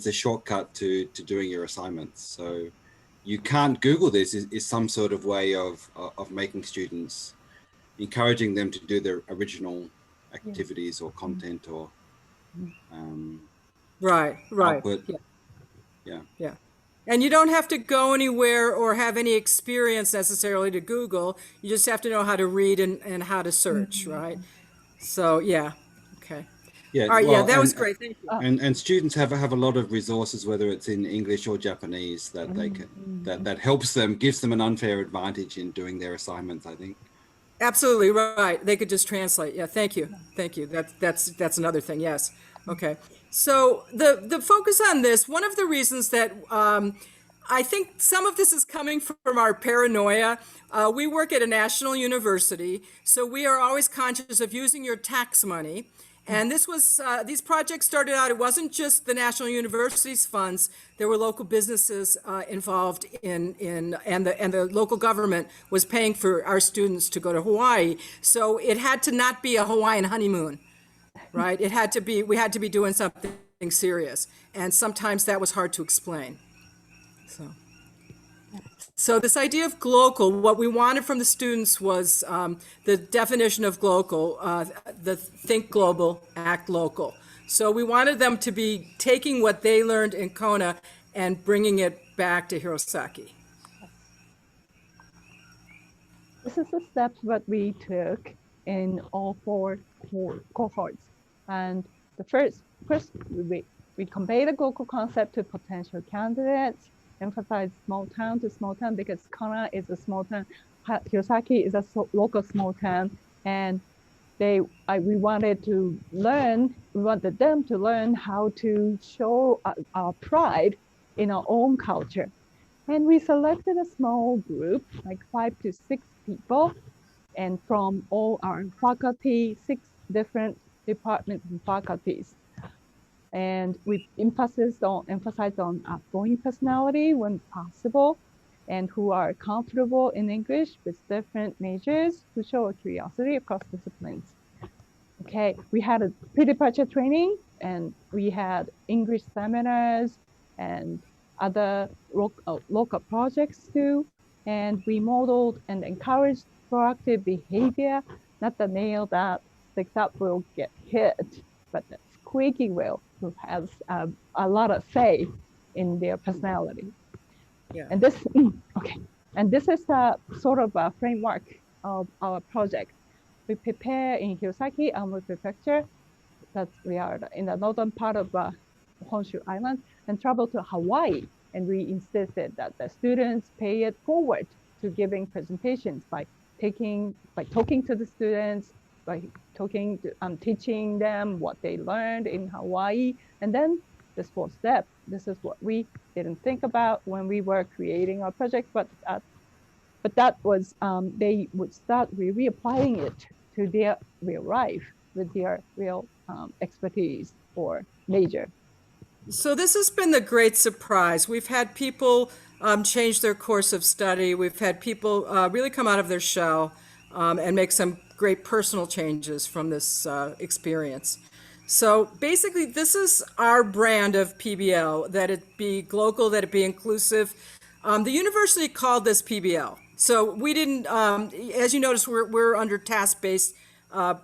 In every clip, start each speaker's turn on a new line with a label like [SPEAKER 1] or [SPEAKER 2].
[SPEAKER 1] it's a shortcut to doing your assignments. So you can't Google this is some sort of way of making students, encouraging them to do their original activities or content or
[SPEAKER 2] right.
[SPEAKER 1] output.
[SPEAKER 2] Yeah. And you don't have to go anywhere or have any experience necessarily to Google. You just have to know how to read and how to search, right? So, yeah. Okay.
[SPEAKER 1] Yeah.
[SPEAKER 2] All right.
[SPEAKER 1] Well,
[SPEAKER 2] Yeah, that was great. Thank you.
[SPEAKER 1] And students have a lot of resources, whether it's in English or Japanese, that they can that helps them, gives them an unfair advantage in doing their assignments, I think.
[SPEAKER 2] Absolutely right. They could just translate. Yeah, thank you. Thank you. That's another thing. Yes. Okay. So the focus on this, one of the reasons that I think some of this is coming from our paranoia. We work at a national university, so we are always conscious of using your tax money. And this was these projects started out. It wasn't just the national university's funds. There were local businesses involved and the local government was paying for our students to go to Hawaii. So it had to not be a Hawaiian honeymoon, right? It had to be. We had to be doing something serious, and sometimes that was hard to explain. So this idea of glocal, what we wanted from the students was the definition of glocal, the think global, act local. So we wanted them to be taking what they learned in Kona and bringing it back to Hirosaki.
[SPEAKER 3] This is the steps that we took in all four cohorts. And the first we convey the glocal concept to potential candidates, emphasize small town to small town because Kona is a small town, Hirosaki is a local small town, and we wanted them to learn how to show our pride in our own culture. And we selected a small group, like 5 to 6 people, and from all our faculty, 6 different departments and faculties. And we emphasized on outgoing personality when possible, and who are comfortable in English with different majors to show a curiosity across disciplines. Okay, we had a pre-departure training, and we had English seminars and other local projects too. And we modeled and encouraged proactive behavior, not the nail that sticks up will get hit, but the squeaky wheel who has a lot of say in their personality.
[SPEAKER 2] Yeah.
[SPEAKER 3] And this, and this is a sort of a framework of our project. We prepare in Hirosaki, Aomori Prefecture, that we are in the northern part of Honshu Island, and travel to Hawaii. And we insisted that the students pay it forward to giving presentations by talking to the students, by teaching them what they learned in Hawaii. And then this 4th step, this is what we didn't think about when we were creating our project, but that was, they would start reapplying it to their real life with their real expertise or major.
[SPEAKER 2] So this has been the great surprise. We've had people change their course of study. We've had people really come out of their shell and make some great personal changes from this experience. So basically, this is our brand of PBL, that it be global, that it be inclusive. The university called this PBL. So we didn't, as you notice, we're under task-based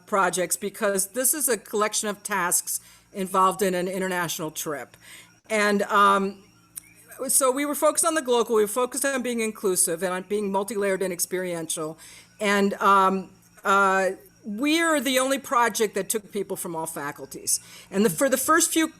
[SPEAKER 2] projects because this is a collection of tasks involved in an international trip. And so we were focused on the global, we were focused on being inclusive and on being multi-layered and experiential. And we are the only project that took people from all faculties. And for the first 2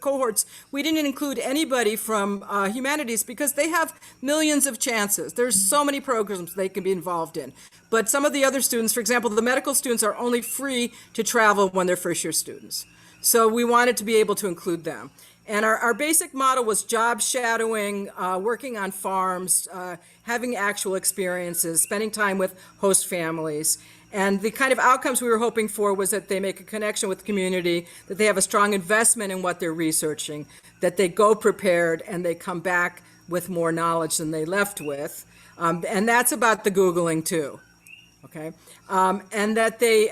[SPEAKER 2] cohorts, we didn't include anybody from humanities because they have millions of chances. There's so many programs they can be involved in. But some of the other students, for example, the medical students are only free to travel when they're first-year students. So we wanted to be able to include them. And our basic model was job shadowing, working on farms, having actual experiences, spending time with host families. And the kind of outcomes we were hoping for was that they make a connection with the community, that they have a strong investment in what they're researching, that they go prepared and they come back with more knowledge than they left with. And that's about the Googling too, okay? And that they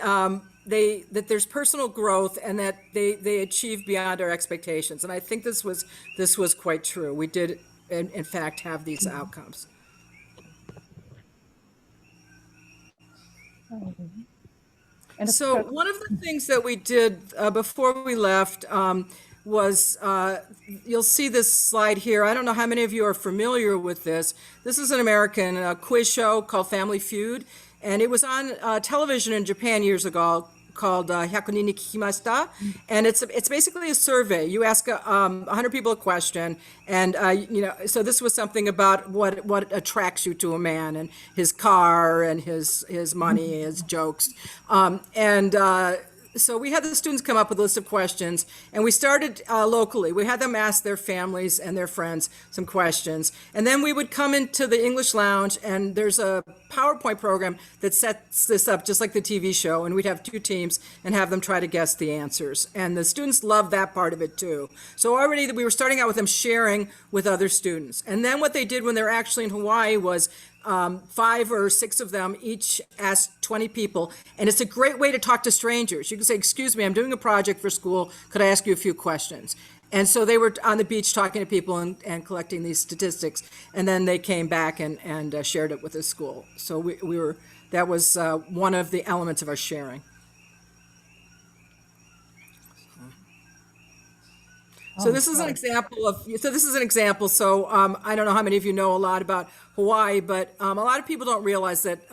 [SPEAKER 2] that there's personal growth and that they achieve beyond our expectations. And I think this was quite true. We did, in fact, have these outcomes.
[SPEAKER 3] And
[SPEAKER 2] So one of the things that we did before we left was, you'll see this slide here. I don't know how many of you are familiar with this. This is an American quiz show called Family Feud, and it was on television in Japan years ago, called Hyaku ni Kikimashita, and it's basically a survey. You ask 100 people a question, and so this was something about what attracts you to a man, and his car, and his money, his jokes, so we had the students come up with a list of questions, and we started locally. We had them ask their families and their friends some questions. And then we would come into the English lounge, and there's a PowerPoint program that sets this up just like the TV show, and we'd have 2 teams and have them try to guess the answers. And the students loved that part of it too. So already we were starting out with them sharing with other students. And then what they did when they were actually in Hawaii was 5 or 6 of them each asked 20 people, and it's a great way to talk to strangers. You can say, excuse me, I'm doing a project for school, could I ask you a few questions? And so they were on the beach talking to people and collecting these statistics, and then they came back and shared it with the school. So that was one of the elements of our sharing. So this is an example. So I don't know how many of you know a lot about Hawaii, but a lot of people don't realize that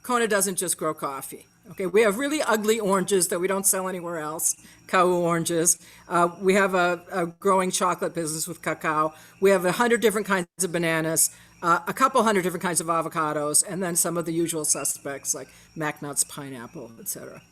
[SPEAKER 2] Kona doesn't just grow coffee. Okay, we have really ugly oranges that we don't sell anywhere else, kau oranges. We have a growing chocolate business with cacao. We have 100 different kinds of bananas, a couple hundred different kinds of avocados, and then some of the usual suspects like mac nuts, pineapple, etc.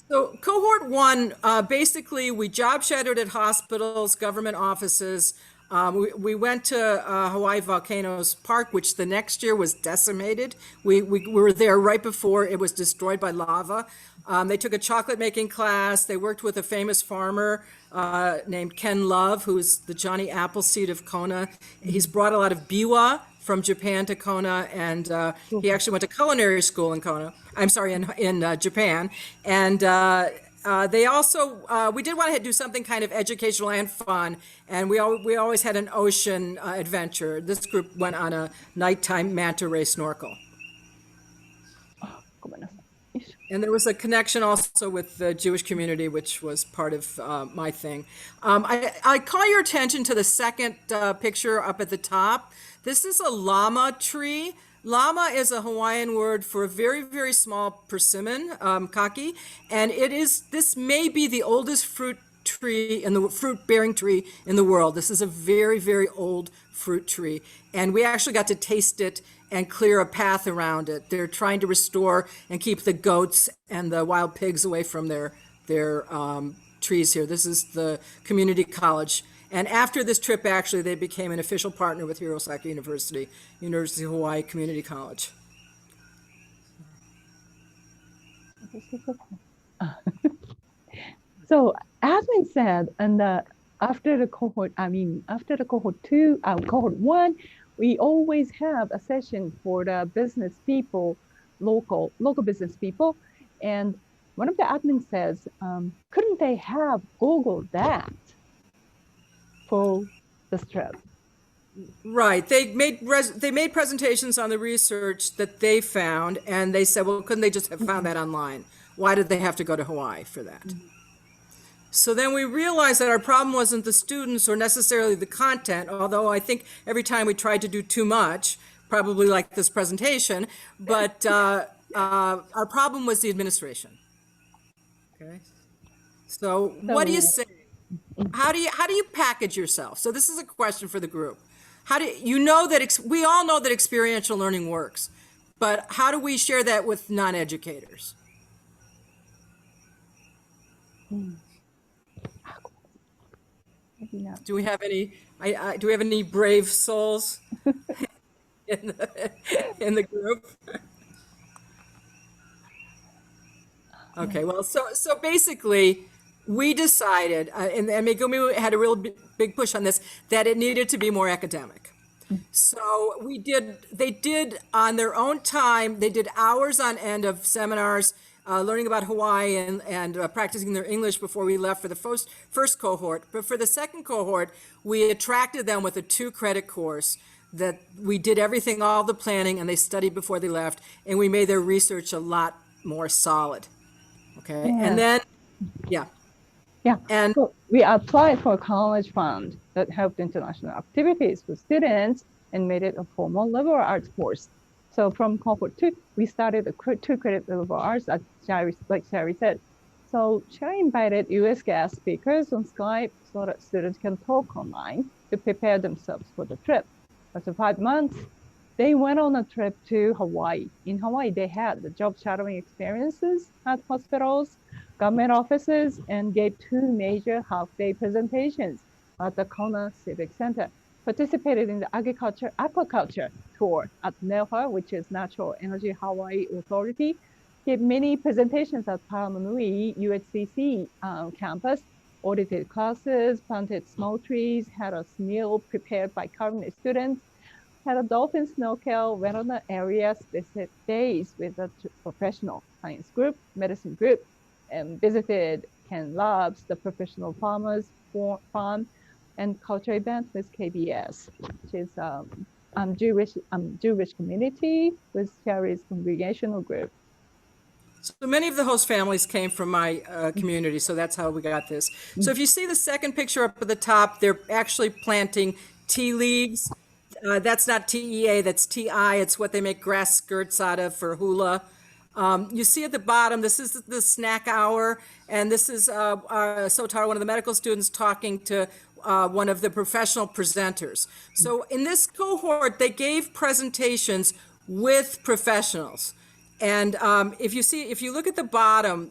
[SPEAKER 2] So cohort 1, basically we job shadowed at hospitals, government offices. We went to Hawaii Volcanoes Park, which the next year was decimated. We were there right before it was destroyed by lava. They took a chocolate making class. They worked with a famous farmer named Ken Love, who's the Johnny Appleseed of Kona. He's brought a lot of biwa from Japan to Kona, and he actually went to culinary school in Japan. And they also, we did want to do something kind of educational and fun, and we always had an ocean adventure. This group went on a nighttime manta ray snorkel. And there was a connection also with the Jewish community, which was part of my thing. I call your attention to the second picture up at the top. This is a llama tree. Llama is a Hawaiian word for a very, very small persimmon, kaki, and this may be the oldest fruit-bearing tree in the world. This is a very, very old fruit tree, and we actually got to taste it and clear a path around it. They're trying to restore and keep the goats and the wild pigs away from their trees here. This is the community college. And after this trip, actually, they became an official partner with Hirosaki University, University of Hawaii Community College.
[SPEAKER 3] So, as I said, and after the cohort 2, cohort 1, we always have a session for the business people, local business people. And one of the admins says, couldn't they have Googled that for the trip?
[SPEAKER 2] Right. They made presentations on the research that they found, and they said, well, couldn't they just have found that online? Why did they have to go to Hawaii for that? Mm-hmm. So then we realized that our problem wasn't the students or necessarily the content, although I think every time we tried to do too much, probably like this presentation, but our problem was the administration. Okay. So what do you say? How do you package yourself? So this is a question for the group. We all know that experiential learning works, but how do we share that with non-educators? Do we have any brave souls in the group? Okay, well, so basically, we decided, and Megumi had a real big push on this, that it needed to be more academic. So they did on their own time, they did hours on end of seminars, learning about Hawaii and practicing their English before we left for the first cohort. But for the second cohort, we attracted them with a 2-credit course that we did everything, all the planning, and they studied before they left, and we made their research a lot more solid. Okay,
[SPEAKER 3] Yeah.
[SPEAKER 2] and then, yeah.
[SPEAKER 3] Yeah,
[SPEAKER 2] And
[SPEAKER 3] so we applied for a college fund that helped international activities for students and made it a formal liberal arts course. So from cohort 2, we started a 2-credit liberal arts, like Shari said. So Shari invited US guest speakers on Skype so that students can talk online to prepare themselves for the trip. After 5 months, they went on a trip to Hawaii. In Hawaii, they had the job shadowing experiences at hospitals, government offices, and gave 2 major half-day presentations at the Kona Civic Center. Participated in the aquaculture tour at NEHA, which is Natural Energy Hawaii Authority. Gave many presentations at Palamanui UHCC campus, audited classes, planted small trees, had a meal prepared by culinary students, had a dolphin snorkel, went on the area specific days with a professional science group, medicine group, and visited Ken Labs, the professional farmers farm, and culture event with KBS, which is Jewish community with Shari's congregational group.
[SPEAKER 2] so many of the host families came from my community, so that's how we got this. So if you see the second picture up at the top, they're actually planting tea leaves. That's not TEA, that's TI. It's what they make grass skirts out of for hula. You see at the bottom, this is the snack hour, and this is Sotaro, one of the medical students, talking to one of the professional presenters. So in this cohort, they gave presentations with professionals. And if you look at the bottom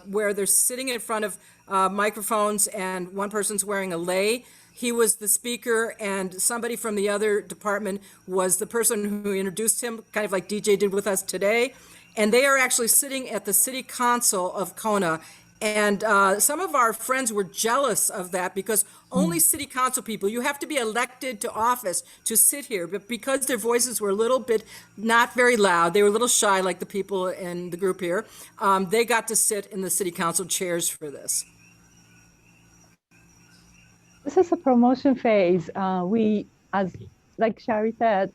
[SPEAKER 2] where they're sitting in front of microphones and one person's wearing a lei, he was the speaker and somebody from the other department was the person who introduced him, kind of like DJ did with us today. And they are actually sitting at the city council of Kona. And some of our friends were jealous of that because only city council people, you have to be elected to office to sit here. But because their voices were a little bit not very loud, they were a little shy like the people in the group here, they got to sit in the city council chairs for this.
[SPEAKER 3] This is a promotion phase. Like Shari said,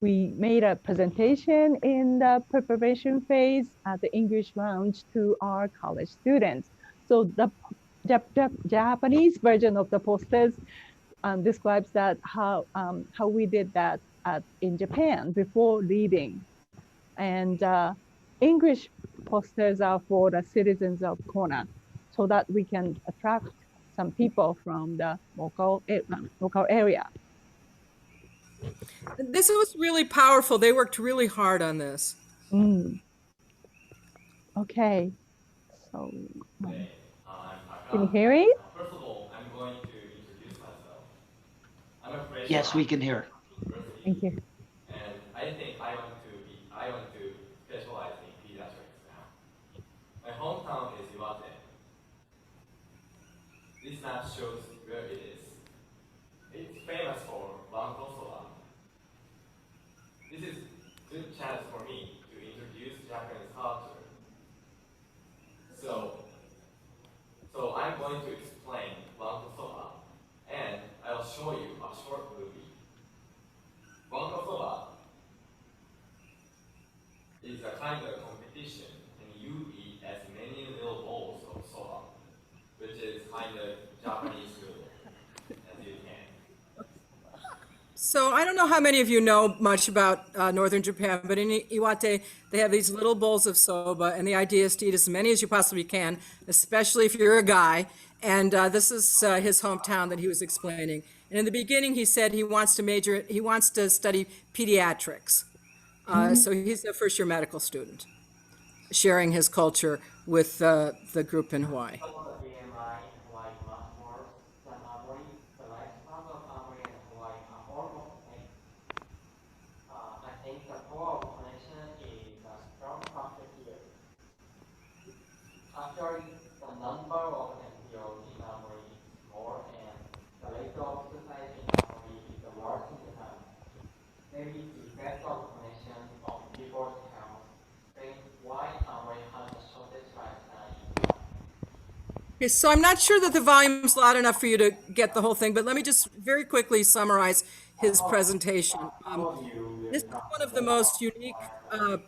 [SPEAKER 3] we made a presentation in the preparation phase at the English lounge to our college students. So the Japanese version of the posters describes that how we did that in Japan before leaving. And English posters are for the citizens of Kona so that we can attract some people from the local area.
[SPEAKER 2] This was really powerful. They worked really hard on this.
[SPEAKER 3] Okay, so
[SPEAKER 4] Hey,
[SPEAKER 3] can you hear me?
[SPEAKER 4] First of all, I'm going to introduce myself. I'm a freshman.
[SPEAKER 5] Yes, we can hear.
[SPEAKER 4] University,
[SPEAKER 3] Thank you.
[SPEAKER 4] and I think I want to specialize in pediatrics now. My hometown is Iwate. This map shows where it is. It's famous for Wanko-soba. This is a good chance for me to introduce Japanese culture. So I'm going to explain Wanko-soba, and I'll show you a short movie. Wanko-soba is a kind of competition, and you eat as many little bowls of soba, which is kind of Japanese noodle as you can.
[SPEAKER 2] So I don't know how many of you know much about northern Japan, but in Iwate, they have these little bowls of soba, and the idea is to eat as many as you possibly can, especially if you're a guy. And this is his hometown that he was explaining. And in the beginning, he said he wants to study pediatrics. So he's a first-year medical student, sharing his culture with the group in Hawaii.
[SPEAKER 6] Actually, the number of NPOs in Amori is more, and the rate of suicide in Amori is the worst in Japan.
[SPEAKER 2] Okay, so I'm not sure that the volume's loud enough for you to get the whole thing, but let me just very quickly summarize his presentation. This is one of the most unique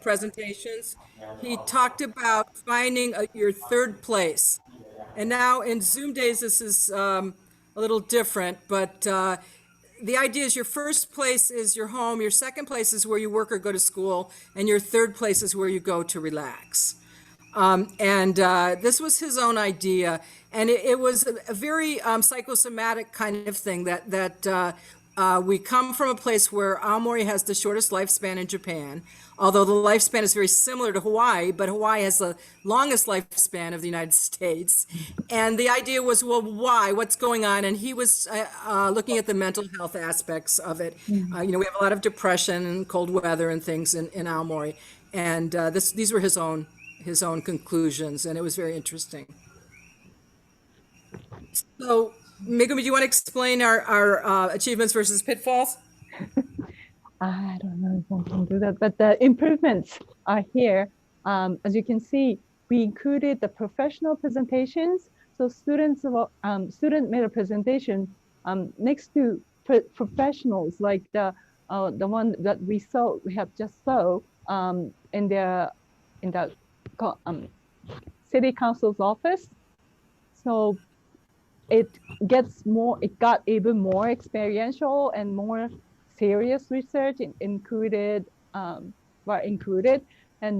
[SPEAKER 2] presentations. He talked about finding your third place. And now in Zoom days, this is a little different, but the idea is your first place is your home, your second place is where you work or go to school, and your third place is where you go to relax. This was his own idea, and it was a very psychosomatic kind of thing that we come from a place where Aomori has the shortest lifespan in Japan, although the lifespan is very similar to Hawaii, but Hawaii has the longest lifespan of the United States. And the idea was, well, why? What's going on? And he was looking at the mental health aspects of it. We have a lot of depression and cold weather and things in Aomori, and these were his own conclusions, and it was very interesting. So, Megumi, do you want to explain our achievements versus pitfalls?
[SPEAKER 3] I don't know if I can do that, but the improvements are here. As you can see, we included the professional presentations. So student made a presentation next to professionals, like the one that we have just saw in the city council's office. So it got even more experiential and more serious research included and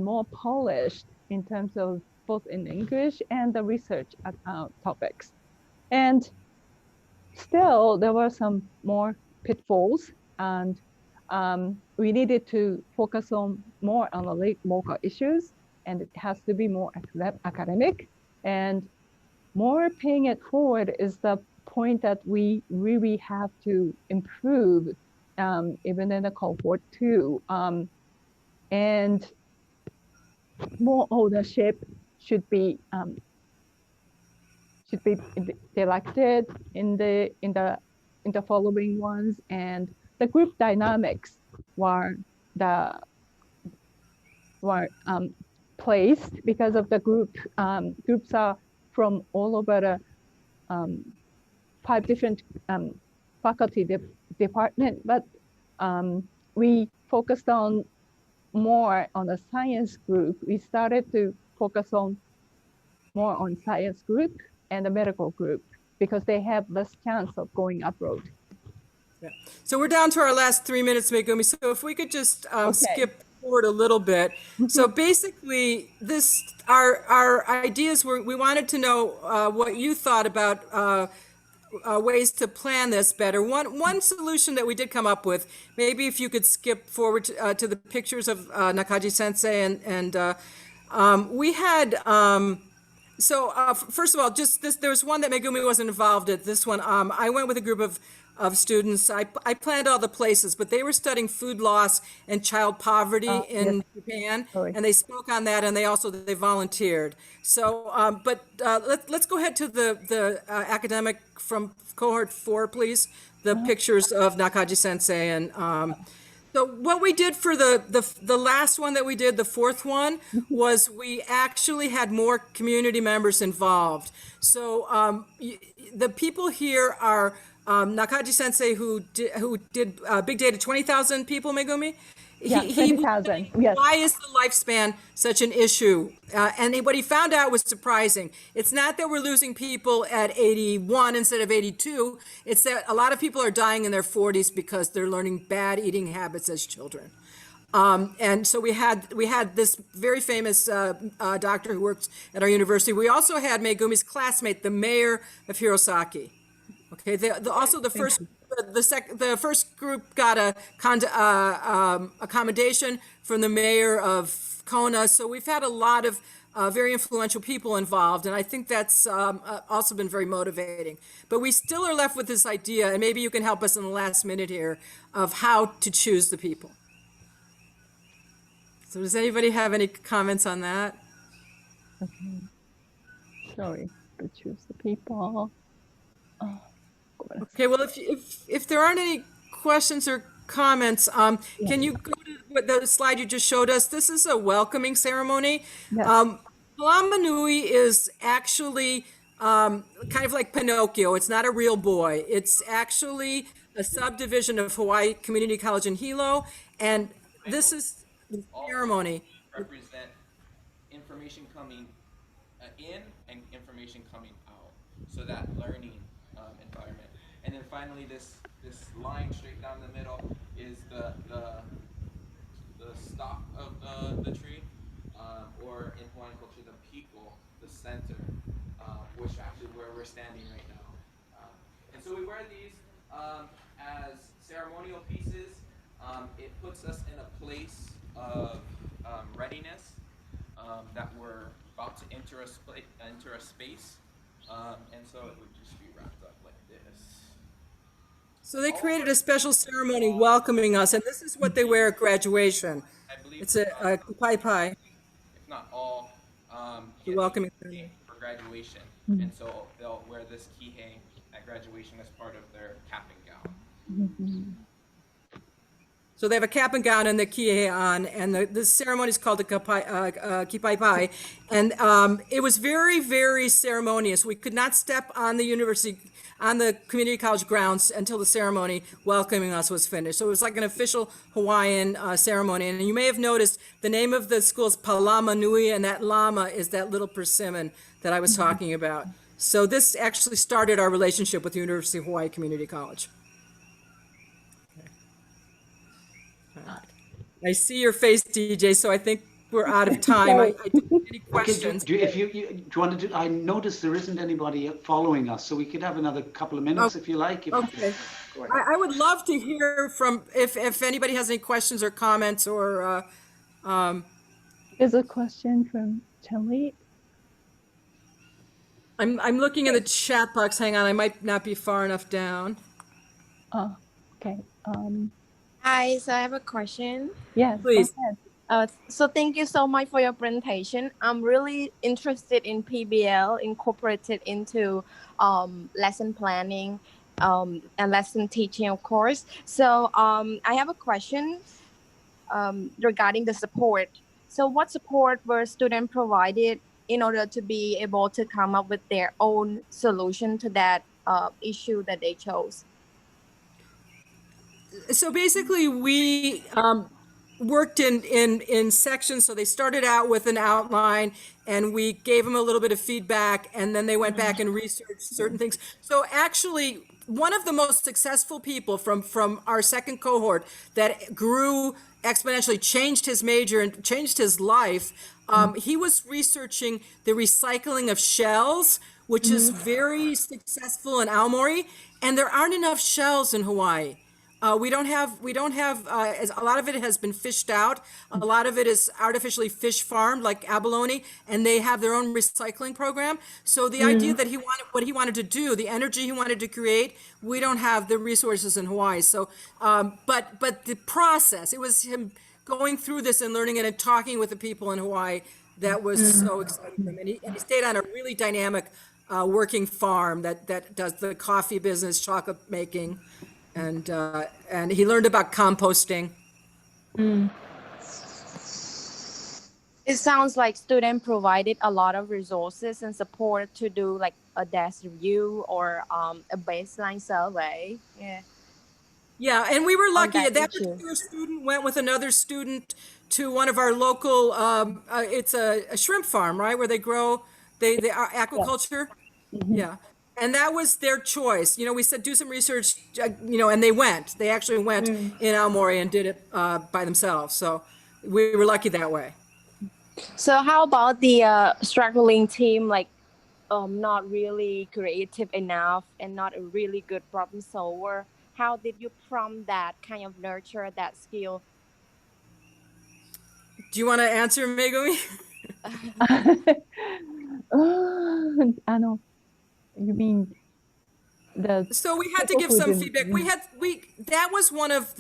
[SPEAKER 3] more polished in terms of both in English and the research topics. And still there were some more pitfalls, and we needed to focus more on the local issues, and it has to be more academic, and more paying it forward is the point that we really have to improve even in the cohort 2, and more ownership should be elected in the following ones, and the group dynamics were placed because of the groups are from all over the 5 different faculty department, but we focused more on the science group. We started to focus more on science group and the medical group because they have less chance of going abroad.
[SPEAKER 2] Yeah. So we're down to our last 3 minutes, Megumi. So if we could just skip forward a little bit. So basically, our ideas were, we wanted to know what you thought about ways to plan this better. One solution that we did come up with, maybe if you could skip forward to the pictures of Nakaji Sensei, and we had, first of all, just this, there was one that Megumi wasn't involved in. This one, I went with a group of students. I planned all the places, but they were studying food loss and child poverty in Japan, and they spoke on that, and they volunteered. So, let's go ahead to the academic from cohort 4, please. The pictures of Nakaji Sensei, and so what we did for the last one that we did, the 4th one, was we actually had more community members involved. So the people here are Nakaji Sensei, who did big data, 20,000 people, Megumi?
[SPEAKER 3] Yeah, 20,000, yes.
[SPEAKER 2] Why is the lifespan such an issue? And what he found out was surprising. It's not that we're losing people at 81 instead of 82. It's that a lot of people are dying in their 40s because they're learning bad eating habits as children. And so we had this very famous doctor who works at our university. We also had Megumi's classmate, the mayor of Hirosaki. Okay. The first group got a accommodation from the mayor of Kona. So we've had a lot of very influential people involved, and I think that's also been very motivating. But we still are left with this idea, and maybe you can help us in the last minute here, of how to choose the people. So does anybody have any comments on that?
[SPEAKER 3] Okay. Sorry, to choose the people.
[SPEAKER 2] Okay, well, if there aren't any questions or comments, can you go to the slide you just showed us? This is a welcoming ceremony.
[SPEAKER 3] Yes.
[SPEAKER 2] Palamanui is actually kind of like Pinocchio. It's not a real boy. It's actually a subdivision of Hawaii Community College in Hilo. And this is the ceremony.
[SPEAKER 5] Represent information coming in and information coming out. So that learning environment. And then finally, this line straight down the middle is the stalk of the tree, or in Hawaiian culture, the piko, the center, which actually where we're standing right now. And so we wear these as ceremonial pieces. It puts us in a place of readiness, that we're about to enter a space, and so it would just be wrapped up like this.
[SPEAKER 2] So they created a special ceremony welcoming us, and this is what they wear at graduation.
[SPEAKER 5] I believe
[SPEAKER 2] It's a pai pai.
[SPEAKER 5] if not all,
[SPEAKER 2] The welcoming ceremony.
[SPEAKER 5] for graduation, and so they'll wear this kihei at graduation as part of their cap and gown.
[SPEAKER 2] So they have a cap and gown and the kihei on, and the ceremony is called the kipai pai. And it was very, very ceremonious. We could not step on the community college grounds until the ceremony welcoming us was finished. So it was like an official Hawaiian ceremony. And you may have noticed the name of the school is Palamanui, and that llama is that little persimmon that I was talking about. So this actually started our relationship with the University of Hawaii Community College. I see your face, DJ, so I think we're out of time. I don't have any questions.
[SPEAKER 7] Do you want to do, I noticed there isn't anybody following us, so we could have another couple of minutes if you like.
[SPEAKER 2] Okay. I would love to hear from, if anybody has any questions or comments or.
[SPEAKER 3] There's a question from Charlie.
[SPEAKER 2] I'm looking in the chat box. Hang on, I might not be far enough down.
[SPEAKER 3] Oh, okay.
[SPEAKER 8] Hi, so I have a question.
[SPEAKER 3] Yes,
[SPEAKER 2] Please.
[SPEAKER 3] go ahead.
[SPEAKER 8] So thank you so much for your presentation. I'm really interested in PBL incorporated into lesson planning and lesson teaching, of course. So I have a question regarding the support. So what support were students provided in order to be able to come up with their own solution to that issue that they chose?
[SPEAKER 2] So basically, we worked in sections. So they started out with an outline, and we gave them a little bit of feedback, and then they went back and researched certain things. So actually, one of the most successful people from our second cohort that grew exponentially, changed his major and changed his life, he was researching the recycling of shells, which is very successful in Aomori, and there aren't enough shells in Hawaii. We don't have, a lot of it has been fished out. A lot of it is artificially fish farmed, like abalone, and they have their own recycling program. So the idea that what he wanted to do, the energy he wanted to create, we don't have the resources in Hawaii. So, but the process, it was him going through this and learning it and talking with the people in Hawaii that was so exciting for him. And he stayed on a really dynamic working farm that does the coffee business, chocolate making. And he learned about composting.
[SPEAKER 8] It sounds like students provided a lot of resources and support to do like a desk review or a baseline survey.
[SPEAKER 2] Yeah, and we were lucky.
[SPEAKER 8] that
[SPEAKER 2] That
[SPEAKER 8] issue.
[SPEAKER 2] particular student went with another student to one of our local, it's a shrimp farm, right, where they grow, they aquaculture. Yeah. And that was their choice. You know, we said, do some research, and they actually went in Aomori and did it by themselves. So we were lucky that way.
[SPEAKER 8] So how about the struggling team, like not really creative enough and not a really good problem solver? How did you prompt that, kind of nurture that skill?
[SPEAKER 2] Do you want to answer, Megumi?
[SPEAKER 3] You mean
[SPEAKER 2] So we had to give some feedback. That was one of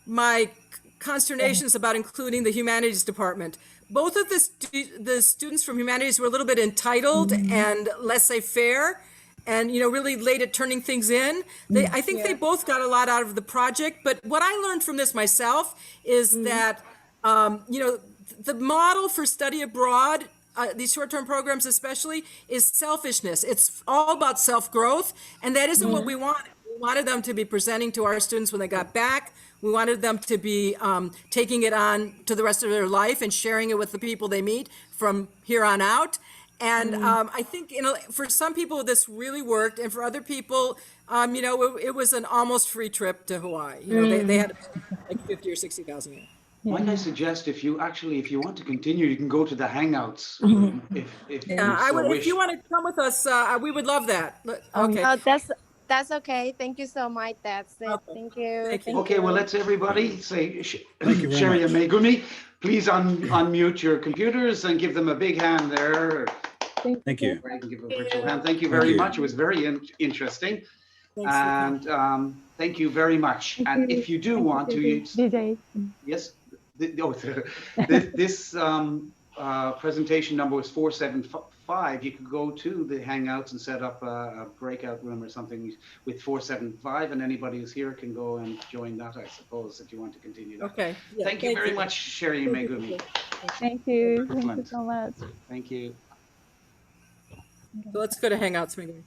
[SPEAKER 2] my consternations about including the humanities department. Both of the students from humanities were a little bit entitled and laissez-faire, and really late at turning things in. I think they both got a lot out of the project. But what I learned from this myself is that the model for study abroad these short-term programs especially, is selfishness. It's all about self-growth, and that isn't what we wanted. We wanted them to be presenting to our students when they got back. We wanted them to be taking it on to the rest of their life and sharing it with the people they meet from here on out. And I think, for some people this really worked, and for other people, it was an almost free trip to Hawaii. They had like 50 or 60,000 a year.
[SPEAKER 7] Might I suggest if you want to continue, you can go to the Hangouts. If you so wish.
[SPEAKER 2] If you want to come with us, we would love that. Okay.
[SPEAKER 8] Oh, that's okay. Thank you so much. That's it.
[SPEAKER 2] Okay.
[SPEAKER 8] Thank you.
[SPEAKER 2] Thank you.
[SPEAKER 7] Okay, well, let's everybody say,
[SPEAKER 1] Thank you very
[SPEAKER 7] Shari and
[SPEAKER 1] much.
[SPEAKER 7] Megumi, please unmute your computers and give them a big hand there.
[SPEAKER 1] Thank you.
[SPEAKER 7] Or you can give a virtual hand. Thank you very much. It was very interesting.
[SPEAKER 2] Thanks.
[SPEAKER 7] And thank you very much. And if you do want to,
[SPEAKER 3] DJ.
[SPEAKER 7] yes, this presentation number was 475. You could go to the Hangouts and set up a breakout room or something with 475, and anybody who's here can go and join that, I suppose, if you want to continue that.
[SPEAKER 2] Okay. Yeah,
[SPEAKER 7] Thank you very much, Shari and Megumi.
[SPEAKER 3] Thank you. Thank you
[SPEAKER 7] Excellent.
[SPEAKER 3] so much.
[SPEAKER 7] Thank you.
[SPEAKER 2] So let's go to Hangouts, Megumi.